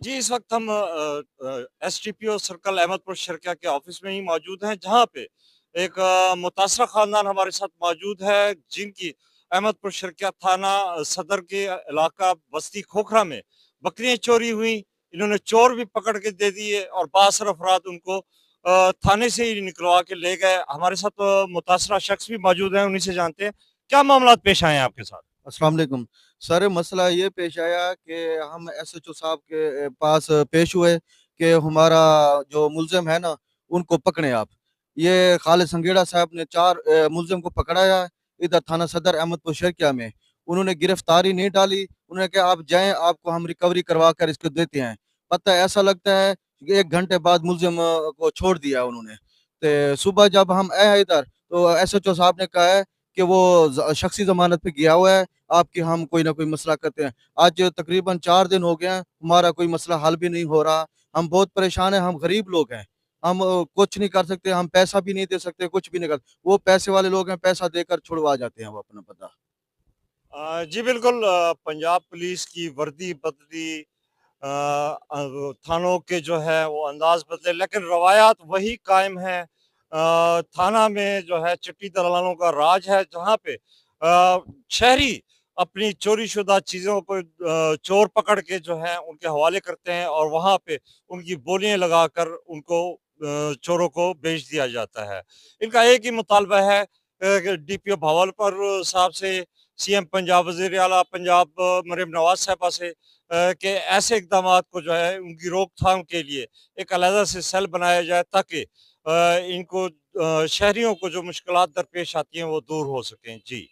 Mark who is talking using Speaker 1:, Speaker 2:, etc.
Speaker 1: जी, इस वक़्त हम एसटीपीओ सर्कल अहमदपुर शर्किया के ऑफ़िस में ही मौजूद हैं, जहाँ पे एक मुतासरा ख़ानदान हमारे साथ मौजूद है, जिनकी अहमदपुर शर्किया थाना सदर के इलाका बस्ती खोखरा में बकरियाँ चोरी हुई। इन्होंने चोर भी पकड़ के दे दिए और बासर अफ़राद उनको थाने से ही निकलवा के ले गए। हमारे साथ मुतासरा शख़्स भी मौजूद हैं, उन्हीं से जानते हैं, क्या मामलात पेश आए हैं आपके साथ?
Speaker 2: अस्सलाम वालेकुम। सर मसला ये पेश आया कि हम एसएचओ साहब के पास पेश हुए कि हमारा जो मुलजिम है ना उनको पकड़े आप। ये खालिद संगेड़ा साहब ने 4 मुलजिम को पकड़ाया इधर थाना सदर अहमदपुर शर्किया में। उन्होंने गिरफ्तारी नहीं डाली, उन्होंने कहा आप जाएँ, आपको हम रिकवरी करवा कर इसको देते हैं। पता है ऐसा लगता है कि 1 घंटे बाद मुलजिम को छोड़ दिया उन्होंने। तो सुबह जब हम आए इधर तो एसएचओ साहब ने कहा है कि वो शख्सी ज़मानत पे गया हुआ है, आपके हम कोई ना कोई मसला करते हैं। आज तकरीबन 4 दिन हो गए हैं, हमारा कोई मसला हल भी नहीं हो रहा। हम बहुत परेशान हैं, हम गरीब लोग हैं। हम कुछ नहीं कर सकते, हम पैसा भी नहीं दे सकते, कुछ भी नहीं कर, वो पैसे वाले लोग हैं, पैसा देकर छुड़वा जाते हैं वो अपना बंदा।
Speaker 1: जी बिल्कुल, पंजाब पुलिस की वर्दी बदली, थानों के जो है वो अंदाज बदले, लेकिन रवायात वही कायम है। थाना में जो है चिट्टी दलालों का राज है, जहाँ पे शहरी अपनी चोरी-शुदा चीज़ों को चोर पकड़ के जो है उनके हवाले करते हैं और वहाँ पे उनकी बोलियाँ लगाकर उनको चोरों को बेच दिया जाता है। इनका एक ही मुतालबा है कि डीपीओ भावलपुर साहब से, सीएम पंजाब, वज़ीर आला पंजाब मरीम नवाज़ साहिबा से कि ऐसे इक़दामात को जो है उनकी रोकथाम के लिए एक अलहदा से सेल बनाया जाए, ताकि इनको शहरियों को जो मुश्किलात दरपेश आती हैं वो दूर हो सकें। जी।